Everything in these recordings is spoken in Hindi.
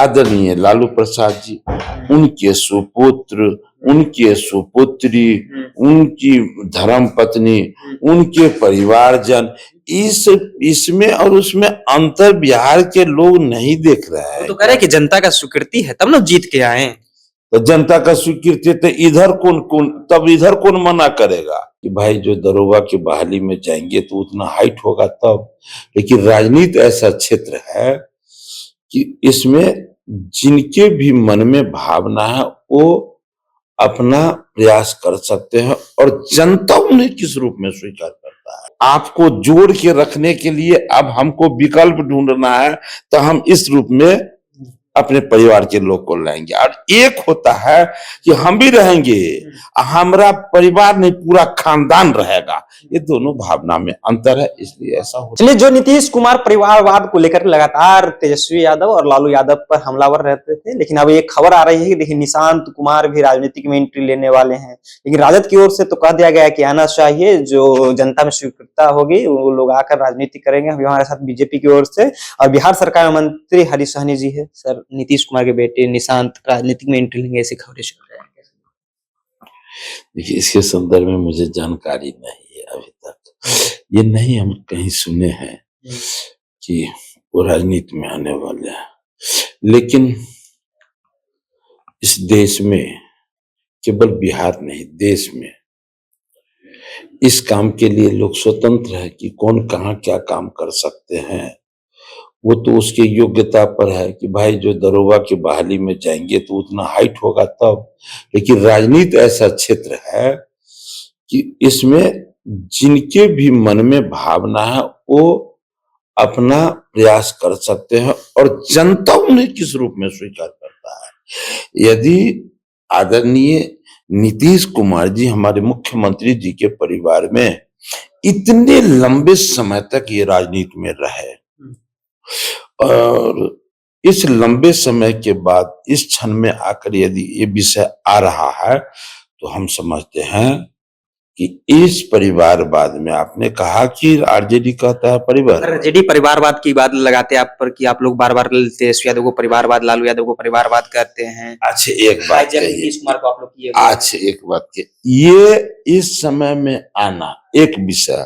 आदरणीय लालू प्रसाद जी, उनके सुपुत्र, उनके सुपुत्री, उनकी धर्म पत्नी, उनके परिवारजन, इसमें और उसमें अंतर बिहार के लोग नहीं देख रहे वो हैं। तो कह रहे हैं कि जनता का स्वीकृति है तब ना जीत के आए। तो जनता का स्वीकृति तो इधर कौन मना करेगा कि भाई जो दरोगा की बहाली में जाएंगे तो उतना हाइट होगा तब। लेकिन राजनीति ऐसा क्षेत्र है कि इसमें जिनके भी मन में भावना है वो अपना प्रयास कर सकते हैं और जनता उन्हें किस रूप में स्वीकार करता है। आपको जोड़ के रखने के लिए अब हमको विकल्प ढूंढना है, तो हम इस रूप में अपने परिवार के लोग को लाएंगे। और एक होता है कि हम भी रहेंगे, हमारा परिवार नहीं पूरा खानदान रहेगा, ये दोनों भावना में अंतर है, इसलिए ऐसा होता है। चलिए, जो नीतीश कुमार परिवारवाद को लेकर लगातार तेजस्वी यादव और लालू यादव पर हमलावर रहते थे, लेकिन अब एक खबर आ रही है कि देखिए निशांत कुमार भी राजनीतिक में एंट्री लेने वाले हैं। लेकिन राजद की ओर से तो कह दिया गया है कि आना चाहिए, जो जनता में स्वीकृतता होगी वो लोग आकर राजनीति करेंगे। अभी हमारे साथ बीजेपी की ओर से और बिहार सरकार में मंत्री हरीश सहनी जी है। सर, नीतीश कुमार के बेटे निशांत राजनीतिक में एंट्री लेंगे, ऐसी खबरें चल रही है। देखिए, इसके संदर्भ में मुझे जानकारी नहीं है अभी तक। ये नहीं हम कहीं सुने हैं कि वो राजनीति में आने वाले हैं। लेकिन इस देश में, केवल बिहार नहीं देश में, इस काम के लिए लोग स्वतंत्र है कि कौन कहाँ क्या काम कर सकते हैं। वो तो उसके योग्यता पर है कि भाई जो दरोगा की बहाली में जाएंगे तो उतना हाइट होगा तब। लेकिन राजनीति ऐसा क्षेत्र है कि इसमें जिनके भी मन में भावना है वो अपना प्रयास कर सकते हैं और जनता उन्हें किस रूप में स्वीकार करता है। यदि आदरणीय नीतीश कुमार जी हमारे मुख्यमंत्री जी के परिवार में इतने लंबे समय तक ये राजनीति में रहे और इस लंबे समय के बाद इस क्षण में आकर यदि ये विषय आ रहा है, तो हम समझते हैं कि इस परिवारवाद में, आपने कहा कि आरजेडी कहता है परिवार, आरजेडी परिवारवाद की बात लगाते हैं आप पर कि आप लोग बार-बार तेजस्वी यादव को परिवारवाद, लालू यादव को परिवारवाद कहते हैं। अच्छा एक बात कहिए, नीतीश कुमार को आप लोग किए अच्छा एक बात कहिए, ये इस समय में आना एक विषय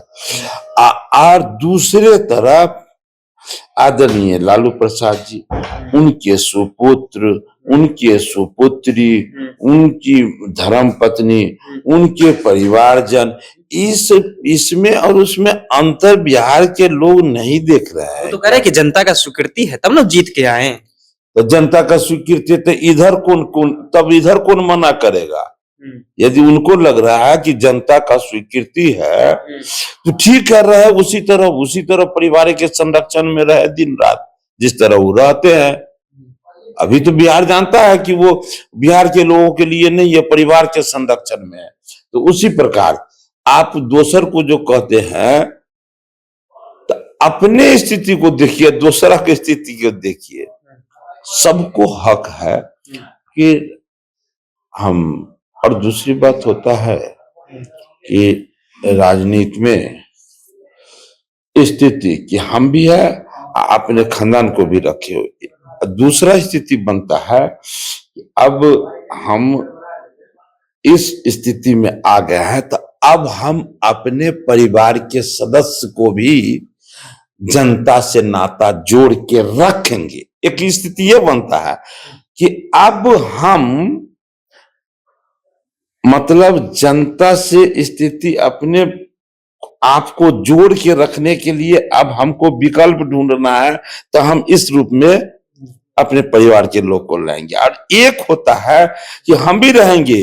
और दूसरे तरफ आदरणीय लालू प्रसाद जी, उनके सुपुत्र, उनके सुपुत्री, उनकी धर्म पत्नी, उनके परिवारजन, इसमें और उसमें अंतर बिहार के लोग नहीं देख रहे हैं। वो तो कह रहे हैं कि जनता का स्वीकृति है तब ना जीत के आए। तो जनता का स्वीकृति तो इधर कौन मना करेगा। यदि उनको लग रहा है कि जनता का स्वीकृति है तो ठीक कर रहे हैं, उसी तरह परिवार के संरक्षण में रहे दिन रात, जिस तरह वो रहते हैं। अभी तो बिहार जानता है कि वो बिहार के लोगों के लिए नहीं, ये परिवार के संरक्षण में है। तो उसी प्रकार आप दोसर को जो कहते हैं, तो अपने स्थिति को देखिए, दूसरा की स्थिति को देखिए। सबको हक है कि हम, और दूसरी बात होता है कि राजनीति में स्थिति कि हम भी है, अपने खानदान को भी रखे हो। दूसरा स्थिति बनता है कि अब हम इस स्थिति में आ गए हैं, तो अब हम अपने परिवार के सदस्य को भी जनता से नाता जोड़ के रखेंगे। एक स्थिति यह बनता है कि अब हम मतलब जनता से स्थिति अपने आपको जोड़ के रखने के लिए अब हमको विकल्प ढूंढना है, तो हम इस रूप में अपने परिवार के लोग को लाएंगे। और एक होता है कि हम भी रहेंगे,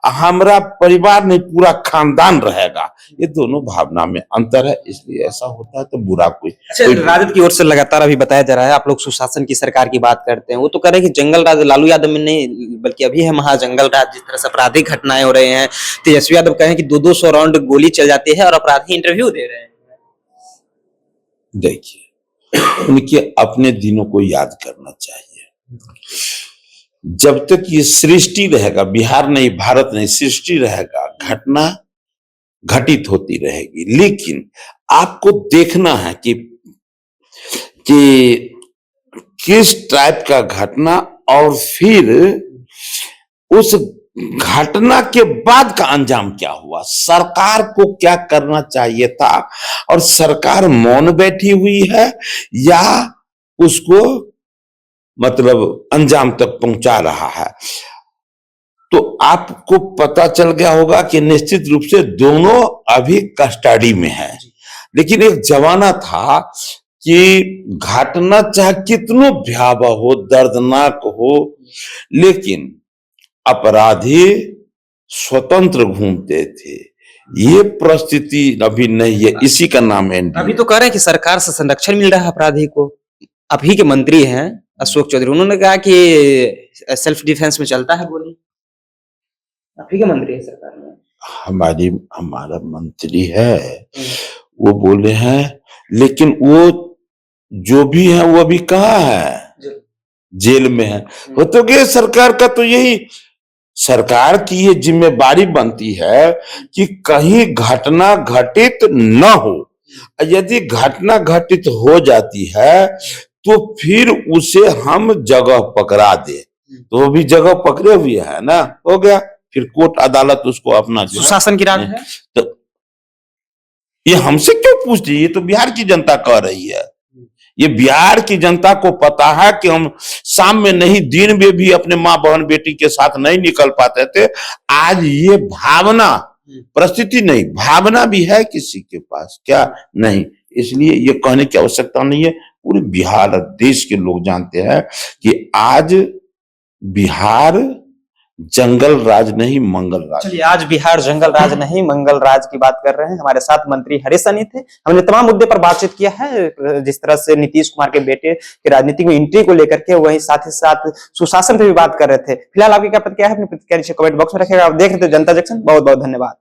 हमारा परिवार नहीं पूरा खानदान रहेगा, ये दोनों भावना में अंतर है, इसलिए ऐसा होता है। तो बुरा कोई राजद की ओर से लगातार अभी बताया जा रहा है, आप लोग सुशासन की सरकार की बात करते हैं, वो तो कह रहे हैं कि जंगल राज लालू यादव में नहीं बल्कि अभी है महाजंगल राज। जिस तरह से आपराधिक घटनाएं हो रहे हैं, तेजस्वी यादव कहें कि 200 राउंड गोली चल जाती है और अपराधी इंटरव्यू दे रहे हैं। देखिए, उनके अपने दिनों को याद करना चाहिए। जब तक ये सृष्टि रहेगा, बिहार नहीं भारत नहीं, सृष्टि रहेगा, घटना घटित होती रहेगी। लेकिन आपको देखना है कि किस टाइप का घटना और फिर उस घटना के बाद का अंजाम क्या हुआ, सरकार को क्या करना चाहिए था, और सरकार मौन बैठी हुई है या उसको मतलब अंजाम तक पहुंचा रहा है। तो आपको पता चल गया होगा कि निश्चित रूप से दोनों अभी कस्टडी में है। लेकिन एक जमाना था कि घटना चाहे कितनो भयावह हो, दर्दनाक हो, लेकिन अपराधी स्वतंत्र घूमते थे। ये परिस्थिति अभी नहीं है, इसी का नाम है एनडीए। अभी तो कह रहे हैं कि सरकार से संरक्षण मिल रहा है अपराधी को। अभी के मंत्री हैं अशोक चौधरी, उन्होंने कहा कि सेल्फ डिफेंस में चलता है गोली। अभी के मंत्री है सरकार में, हमारा मंत्री है, वो बोले हैं, लेकिन वो जो भी है वो अभी कहाँ है, जेल में है। वो तो कि सरकार का तो यही, सरकार की ये जिम्मेदारी बनती है कि कहीं घटना घटित न हो। यदि घटना घटित हो जाती है तो फिर उसे हम जगह पकड़ा दे, तो वो भी जगह पकड़े हुए है ना, हो गया, फिर कोर्ट अदालत उसको अपना सुशासन की राज है। तो ये हमसे क्यों पूछ रही है, ये तो बिहार की जनता कह रही है। ये बिहार की जनता को पता है कि हम शाम में नहीं दिन में भी अपने माँ बहन बेटी के साथ नहीं निकल पाते थे। आज ये भावना, परिस्थिति नहीं, भावना भी है किसी के पास क्या नहीं, इसलिए ये कहने की आवश्यकता नहीं है। पूरे बिहार और देश के लोग जानते हैं कि आज बिहार जंगल राज नहीं मंगल राज। चलिए, आज बिहार जंगल राज नहीं मंगल राज की बात कर रहे हैं। हमारे साथ मंत्री हरीश सहनी थे। हमने तमाम मुद्दे पर बातचीत किया है, जिस तरह से नीतीश कुमार के बेटे की राजनीति में एंट्री को लेकर के, वहीं साथ ही साथ सुशासन पे भी बात कर रहे थे। फिलहाल आपकी क्या प्रतिक्रिया है, अपनी प्रतिक्रिया नीचे कमेंट बॉक्स में रखिएगा। आप देख रहे थे जनता जंक्शन। बहुत बहुत धन्यवाद।